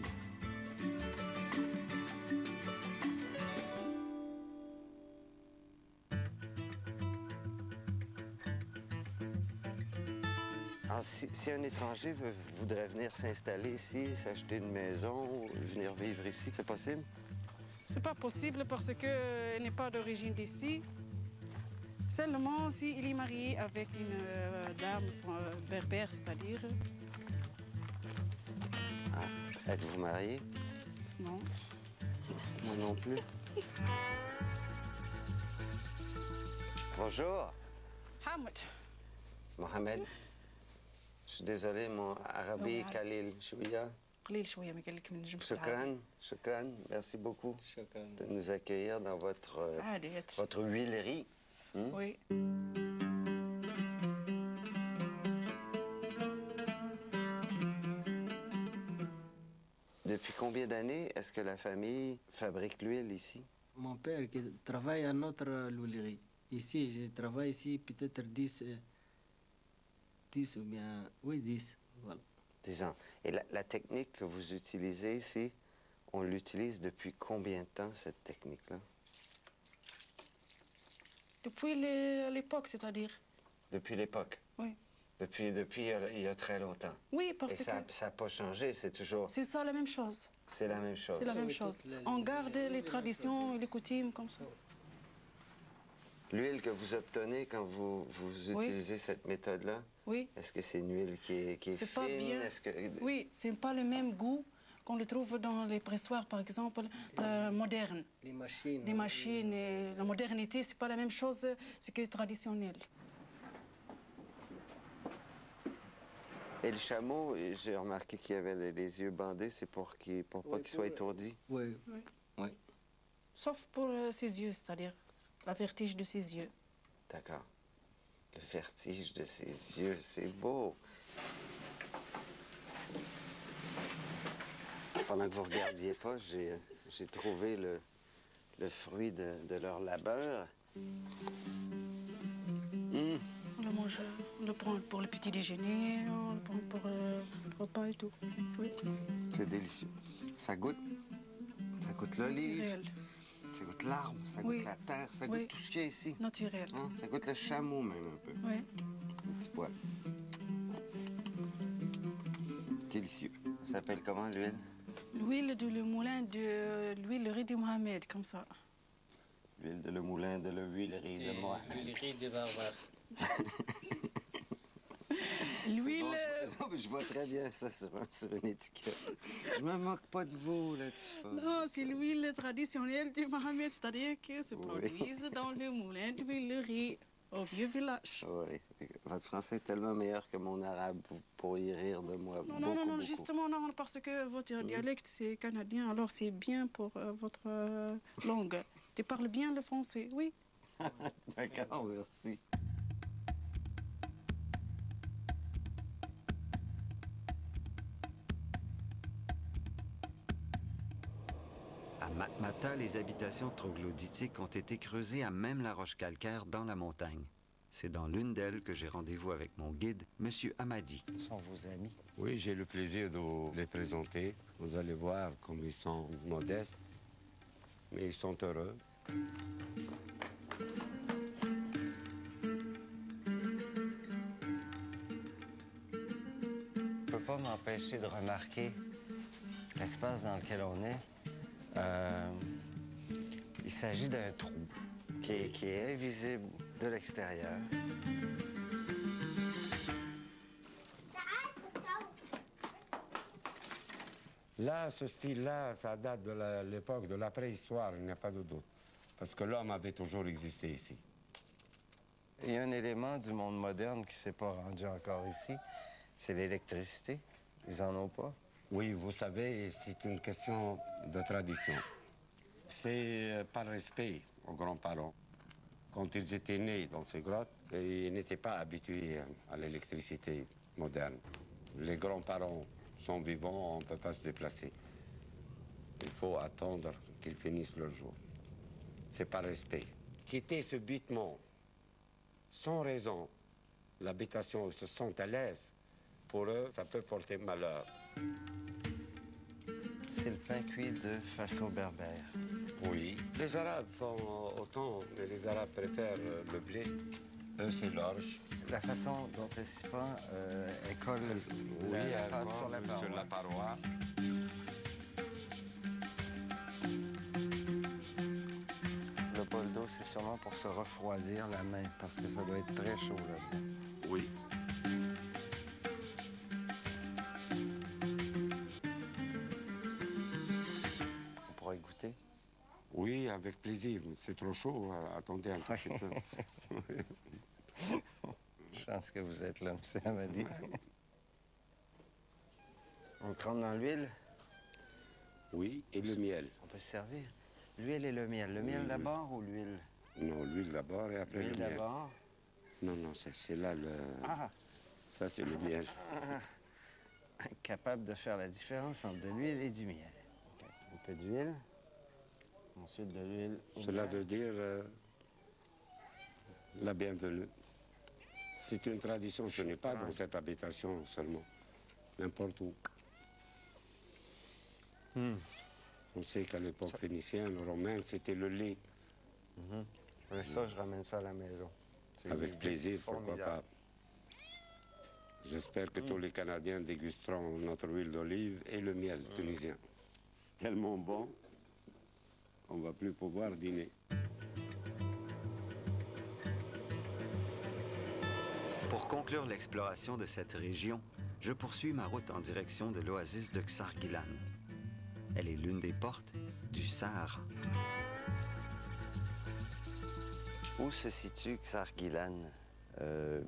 table. Alors, si un étranger voudrait venir s'installer ici, s'acheter une maison, venir vivre ici, c'est possible? C'est pas possible parce qu'il n'est pas d'origine d'ici. Seulement s'il est marié avec une dame berbère, c'est-à-dire. Ah, êtes-vous marié? Non. Moi non plus. Bonjour. Hamad. Mohamed. Je suis désolé, mon arabe Khalil Chouya. قليل شوية ما قال لك من نجم. Shukran. Merci beaucoup de nous accueillir dans votre huilerie. Oui. Depuis combien d'années est-ce que la famille fabrique l'huile ici? Mon père qui travaille à notre huilerie. Ici, je travaille ici peut-être 10 ou bien... Oui, 10. Voilà. 10 ans. Et la technique que vous utilisez ici, on l'utilise depuis combien de temps, cette technique-là? Depuis l'époque, c'est-à-dire. Depuis l'époque? Oui. Depuis il y a très longtemps? Oui, parce que... Et ça n'a pas changé, c'est toujours... C'est ça la même chose. C'est la même chose? C'est la même chose. On garde les traditions et les coutumes comme ça. L'huile que vous obtenez quand vous utilisez cette méthode-là, oui. Est-ce que c'est une huile qui est fine? Pas bien. Oui, c'est pas le même goût qu'on le trouve dans les pressoirs, par exemple, modernes. Les machines. Les machines et la modernité, c'est pas la même chose que traditionnel. Et le chameau, j'ai remarqué qu'il avait les yeux bandés, c'est pour pas qu'il soit étourdi? Oui. Sauf pour ses yeux, c'est-à-dire la vertige de ses yeux. D'accord. Le vertige de ses yeux, c'est beau. Pendant que vous ne regardiez pas, j'ai trouvé le fruit de leur labeur. On le mange, on le prend pour le petit déjeuner, on le prend pour le repas et tout. Oui. C'est délicieux. Ça goûte l'olive. Ça goûte l'arbre, ça goûte la terre, ça goûte tout ce qu'il y a ici. Naturel. Hein? Ça goûte le chameau même un peu. Oui. Un petit poil. Délicieux. Ça s'appelle comment l'huile? L'huile de le moulin de l'huilerie de Mohamed, comme ça. L'huile de le moulin de l'huilerie de Mohamed. L'huilerie de Barbar. L'huile... Bon, je vois très bien ça sur une étiquette. Je me moque pas de vous là-dessus. Non, c'est l'huile traditionnelle de Mohamed, c'est-à-dire que se produise dans le moulin de l'huilerie au vieux village. Oui. Votre français est tellement meilleur que mon arabe. Vous pourriez rire de moi. Non, justement, non, parce que votre dialecte, c'est canadien, alors c'est bien pour votre langue. Tu parles bien le français, oui. D'accord, merci. À Matmata, les habitations troglodytiques ont été creusées à même la roche calcaire dans la montagne. C'est dans l'une d'elles que j'ai rendez-vous avec mon guide, M. Hamadi. Ce sont vos amis? Oui, j'ai le plaisir de les présenter. Vous allez voir comme ils sont modestes, mais ils sont heureux. Je ne peux pas m'empêcher de remarquer l'espace dans lequel on est. Il s'agit d'un trou qui est invisible de l'extérieur. Là, ce style-là, ça date de l'époque de la préhistoire, il n'y a pas de doute. Parce que l'homme avait toujours existé ici. Il y a un élément du monde moderne qui ne s'est pas rendu encore ici, c'est l'électricité. Ils en ont pas? Oui, vous savez, c'est une question de tradition. C'est par respect aux grands-parents. Quand ils étaient nés dans ces grottes, ils n'étaient pas habitués à l'électricité moderne. Les grands-parents sont vivants, on ne peut pas se déplacer. Il faut attendre qu'ils finissent leur jour. C'est par respect. Quitter ce bitement sans raison, l'habitation, ils se sentent à l'aise. Pour eux, ça peut porter malheur. C'est le pain cuit de façon berbère. Oui. Les Arabes font autant, mais les Arabes préfèrent le blé. Eux, c'est l'orge. La façon dont elle s'y prend, elle colle la elle pâte colle sur la paroi. Le bol d'eau, c'est sûrement pour se refroidir la main, parce que ça doit être très chaud là-dedans. Oui. On pourrait goûter? Oui, avec plaisir. C'est trop chaud. Attendez un petit peu. Chance que vous êtes là, M. Hamadi. On trempe dans l'huile? Oui, et le miel. On peut se servir. L'huile et le miel. Le miel d'abord ou l'huile? Non, l'huile d'abord et après le L'huile miel. d'abord. Non, non, c'est là le... Ah! Ça, c'est le miel. Capable de faire la différence entre de l'huile et du miel. Un peu d'huile. Ensuite de l'huile. Cela veut dire la bienvenue. C'est une tradition, ce n'est pas dans cette habitation seulement, n'importe où. On sait qu'à l'époque phénicienne, romaine, c'était le lait. Mais ça, je ramène ça à la maison. C'est Avec plaisir, pourquoi formidable. pas. J'espère que tous les Canadiens dégusteront notre huile d'olive et le miel tunisien. C'est tellement bon qu'on ne va plus pouvoir dîner. Pour conclure l'exploration de cette région, je poursuis ma route en direction de l'oasis de Ksargilan. Elle est l'une des portes du Sahara. Où se situe Ksargilan,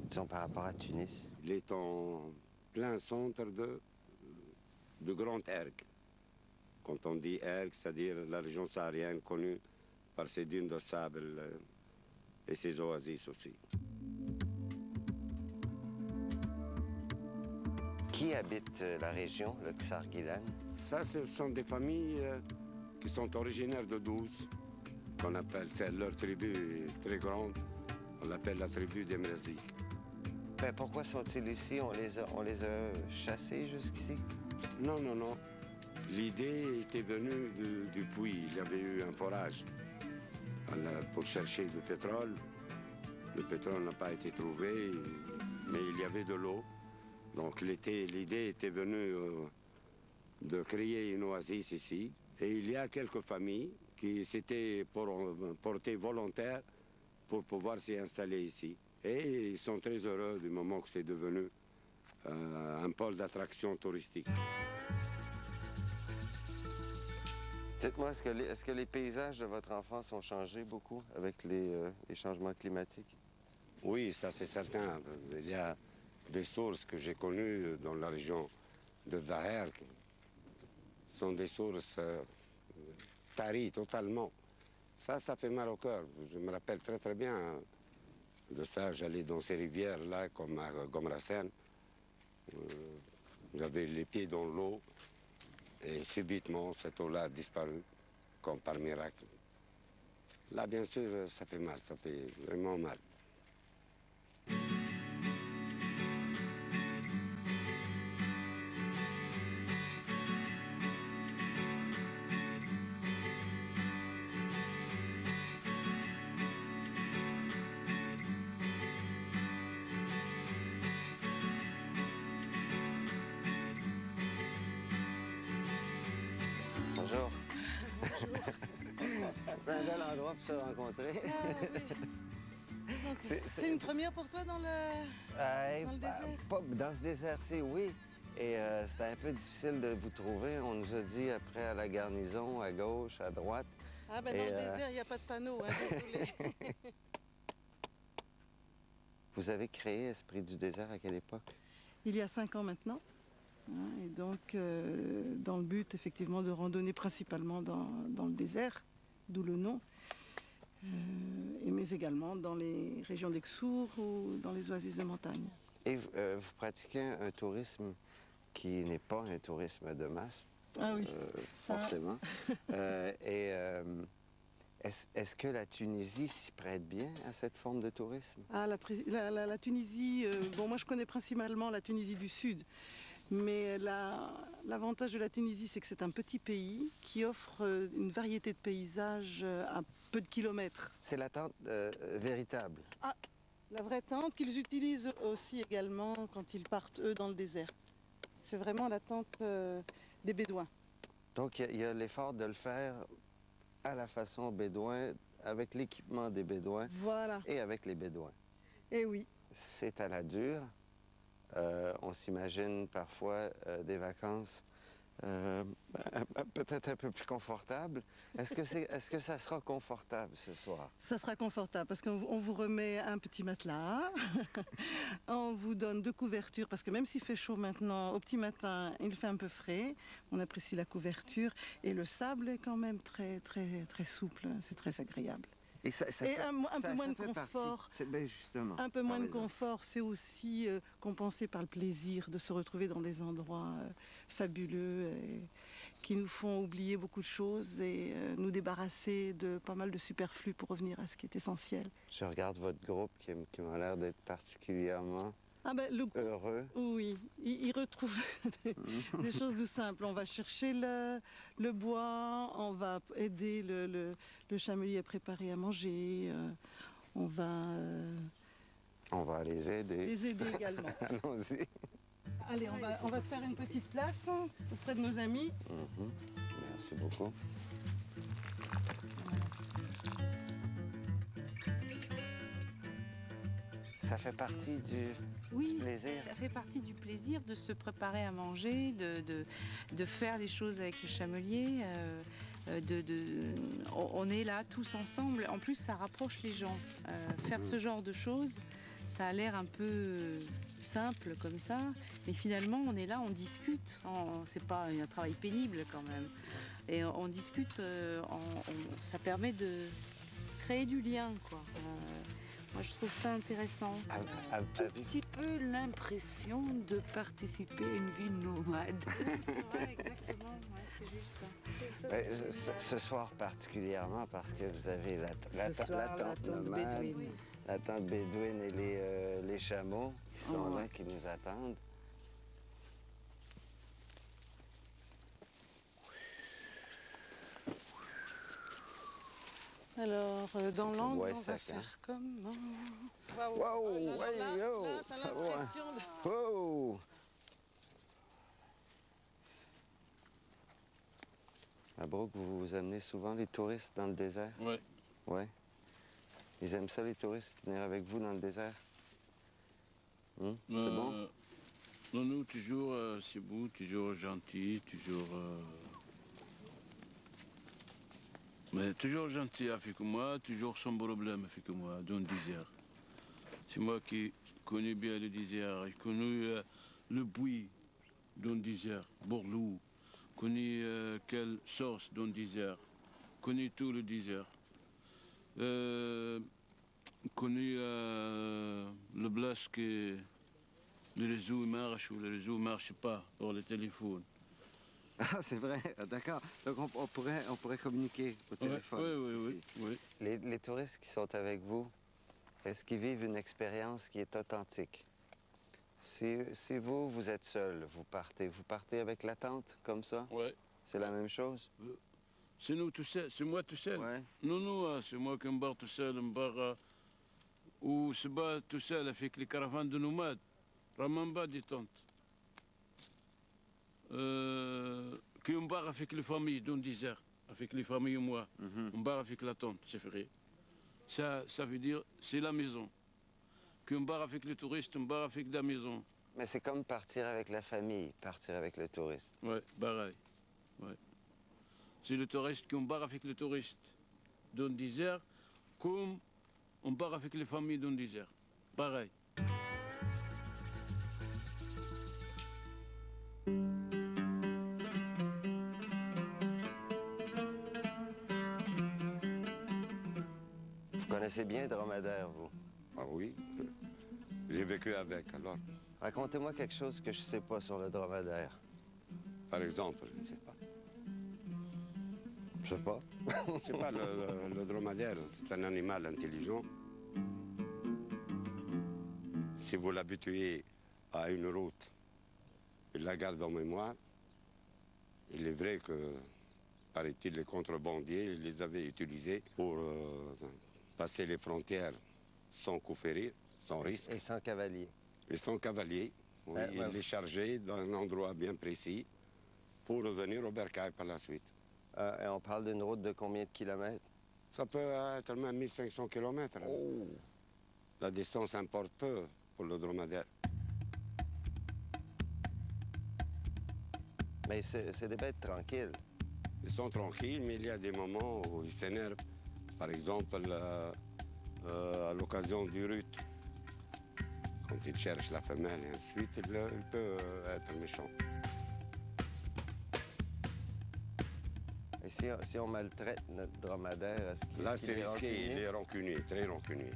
disons par rapport à Tunis? Il est en plein centre de Grand Erg. Quand on dit Erg, c'est-à-dire la région saharienne connue par ses dunes de sable et ses oasis aussi. Qui habite la région, le Ksargilan? Ça, ce sont des familles qui sont originaires de Douze, qu'on appelle, c'est leur tribu est très grande, on l'appelle la tribu des Mrazik. Ben, pourquoi sont-ils ici? On les a chassés jusqu'ici? Non, non, non. L'idée était venue du puits. Il y avait eu un forage pour chercher du pétrole. Le pétrole n'a pas été trouvé, mais il y avait de l'eau. Donc l'idée était venue de créer une oasis ici. Et il y a quelques familles qui s'étaient portées volontaires pour pouvoir s'y installer ici. Et ils sont très heureux du moment que c'est devenu un pôle d'attraction touristique. Dites-moi, est-ce que les paysages de votre enfance ont changé beaucoup avec les changements climatiques? Oui, ça c'est certain. Il y a des sources que j'ai connues dans la région de Zaher qui sont des sources taries totalement. Ça fait mal au cœur. Je me rappelle très très bien de ça. J'allais dans ces rivières-là, comme à Gomrasen. J'avais les pieds dans l'eau et subitement cette eau-là a disparu, comme par miracle. Là, bien sûr, ça fait mal, ça fait vraiment mal. Bonjour. C'est un bel endroit pour se rencontrer. C'est une première pour toi dans le désert? Pas dans ce désert-ci, oui. Et c'était un peu difficile de vous trouver. On nous a dit après à la garnison, à gauche, à droite. Ah ben dans le désert, il n'y a pas de panneau, hein, désolé. Vous avez créé Esprit du désert à quelle époque? Il y a 5 ans maintenant. Hein, et donc, dans le but, effectivement, de randonner principalement dans le désert, d'où le nom, mais également dans les régions d'Exour ou dans les oasis de montagne. Et vous pratiquez un tourisme qui n'est pas un tourisme de masse, Ah oui, forcément. Est-ce que la Tunisie s'y prête bien à cette forme de tourisme? Ah, la Tunisie, bon, moi je connais principalement la Tunisie du Sud. Mais l'avantage de la Tunisie, c'est que c'est un petit pays qui offre une variété de paysages à peu de kilomètres. C'est la tente véritable. Ah, la vraie tente qu'ils utilisent aussi également quand ils partent, eux, dans le désert. C'est vraiment la tente des Bédouins. Donc, il y a l'effort de le faire à la façon bédouin, avec l'équipement des Bédouins. Voilà. Et avec les Bédouins. Eh oui. C'est à la dure. On s'imagine parfois des vacances peut-être un peu plus confortables. Est-ce que ça sera confortable ce soir? Ça sera confortable parce qu'on vous remet un petit matelas, on vous donne 2 couvertures parce que même s'il fait chaud maintenant, au petit matin, il fait un peu frais. On apprécie la couverture et le sable est quand même très souple. C'est très agréable. Et, un peu moins de confort. Ben justement. Un peu moins de confort, c'est aussi compensé par le plaisir de se retrouver dans des endroits fabuleux qui nous font oublier beaucoup de choses et nous débarrasser de pas mal de superflu pour revenir à ce qui est essentiel. Je regarde votre groupe qui m'a l'air d'être particulièrement heureux. Oui, il retrouve des choses tout simples. On va chercher le bois, on va aider le chamelier à préparer à manger, on va les aider. Les aider également. Allons-y. Allez, on va te faire une petite place auprès de nos amis. Merci beaucoup. Ça fait partie du plaisir. Ça fait partie du plaisir de se préparer à manger, de faire les choses avec le chamelier. On est là tous ensemble. En plus, ça rapproche les gens. Faire ce genre de choses, ça a l'air un peu simple comme ça, mais finalement, on est là, on discute. C'est pas un travail pénible quand même. Et on discute. Ça permet de créer du lien, quoi. Moi, je trouve ça intéressant. Un petit peu l'impression de participer à une vie nomade. C'est vrai, exactement. Ouais, c'est juste. Ce soir particulièrement parce que vous avez la tente nomade, bédouine. La tente bédouine et les chameaux qui sont là, qui nous attendent. Alors, dans l'angle, on va faire comment? Wow, là, t'as l'impression de... Wow. À Brooke, vous amenez souvent les touristes dans le désert? Oui. Oui. Ils aiment ça, les touristes, venir avec vous dans le désert? C'est bon? Non, nous, toujours, c'est beau, toujours gentil, toujours... Mais toujours gentil avec moi, toujours sans problème avec moi dans le désert. C'est moi qui connais bien le désert, je connais le bruit dans le désert, Borloo, connais quelle sauce dans le désert, connais tout le désert. Connais le place que le réseau marche ou le réseau ne marche pas pour le téléphone. Ah, c'est vrai, d'accord. Donc on pourrait communiquer au téléphone. Oui. Les touristes qui sont avec vous, est-ce qu'ils vivent une expérience qui est authentique? Si vous êtes seul, vous partez avec la tente, comme ça? Oui. C'est la même chose? C'est nous tout seul, c'est moi tout seul. Ouais. Non, c'est moi qui me barre tout seul, ou se bat tout seul avec les caravanes de nomades. Vraiment pas des tentes. Qui on barre avec les familles dans le désert, avec les familles et moi. On barre avec la tente, c'est vrai. Ça veut dire, c'est la maison. Qu'on barre avec les touristes, on barre avec la maison. Mais c'est comme partir avec la famille, partir avec le touriste. Oui, pareil. Ouais. C'est le touriste qu'on barre avec les touristes dans le désert, comme on barre avec les familles dans le désert. Pareil. Vous connaissez bien Dromadaire, vous? Ah oui, j'ai vécu avec, alors. Racontez-moi quelque chose que je ne sais pas sur le dromadaire. Par exemple, je ne sais pas. Je sais pas. C'est pas le dromadaire, c'est un animal intelligent. Si vous l'habituez à une route il la garde en mémoire. Il est vrai que, paraît-il, les contrebandiers les avaient utilisés pour passer les frontières sans coup férir, sans risque. Et sans cavalier. Et sans cavalier. Oui, il les chargeait d'un endroit bien précis pour revenir au bercail par la suite. Et on parle d'une route de combien de kilomètres? Ça peut être même 1500 km. Oh. La distance importe peu pour le dromadaire. Mais c'est des bêtes tranquilles. Ils sont tranquilles, mais il y a des moments où ils s'énervent. Par exemple, à l'occasion du rut. Quand ils cherchent la femelle et ainsi de suite, il peut être méchant. Et si on maltraite notre dromadaire, est-ce qu'il Là, c'est est risqué, rancunier? il est rancunier, très rancunier.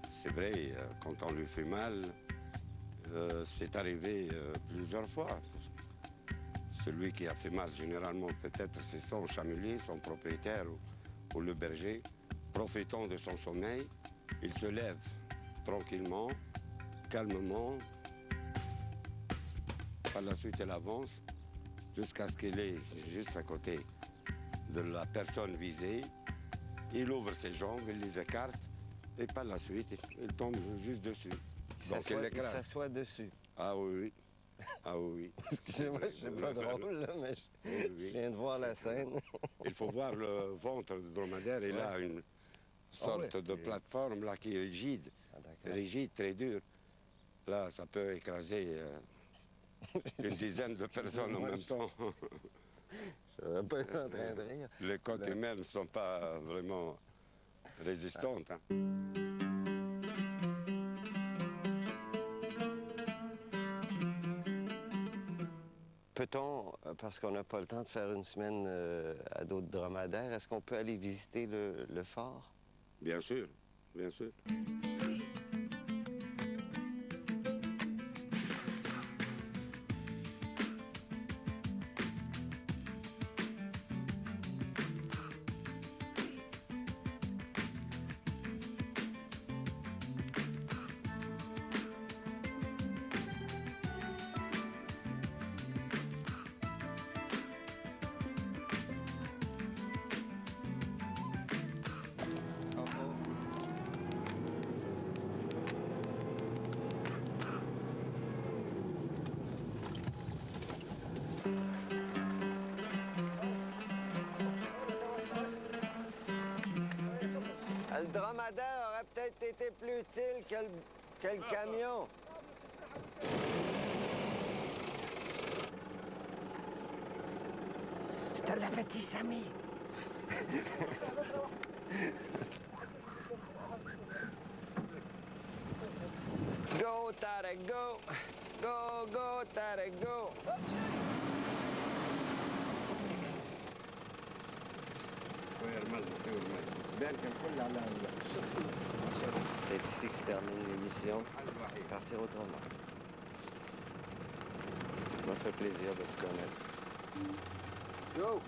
C'est vrai, quand on lui fait mal, c'est arrivé plusieurs fois. Celui qui a fait mal, généralement, peut-être c'est son chamelier, son propriétaire ou le berger. Profitant de son sommeil, il se lève tranquillement, calmement. Par la suite, il avance jusqu'à ce qu'il est juste à côté de la personne visée. Il ouvre ses jambes, il les écarte et par la suite, il tombe juste dessus. Donc il l'écrase. Il s'assoit dessus. Ah oui, oui. Ah oui. Excusez-moi, c'est pas drôle, là, mais je viens de voir la scène. Il faut voir le ventre du dromadaire. Il a une sorte de plateforme là qui est rigide. Rigide, très dure. Là, ça peut écraser une dizaine de personnes en même temps. Ça va pas être en train de rire. Les côtes humaines ne sont pas vraiment résistantes. Hein. Peut-on, parce qu'on n'a pas le temps de faire une semaine à d'autres dromadaires, est-ce qu'on peut aller visiter le fort? Bien sûr, bien sûr. Le dromadaire aurait peut-être été plus utile que le camion. Je te l'avais dit, Samy. Go, Tarek, go. Go, go, Tarek, go. C'est ici que se termine l'émission. Partir autrement. Ça m'a fait plaisir de vous connaître. Go!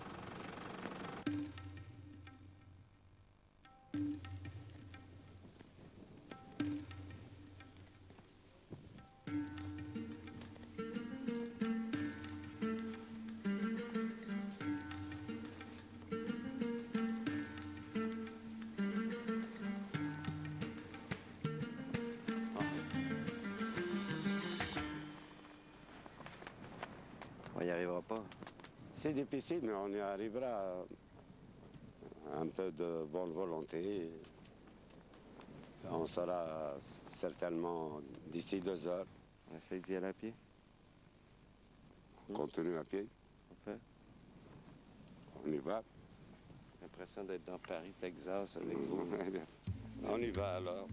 On n'y arrivera pas. C'est difficile, mais on y arrivera. Un peu de bonne volonté. On sera certainement d'ici 2 heures. On essaie d'y aller à pied. On continue à pied. On fait. On y va. J'ai l'impression d'être dans Paris, Texas avec vous. On y va alors.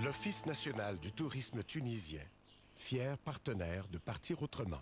l'Office national du tourisme tunisien, fier partenaire de Partir autrement.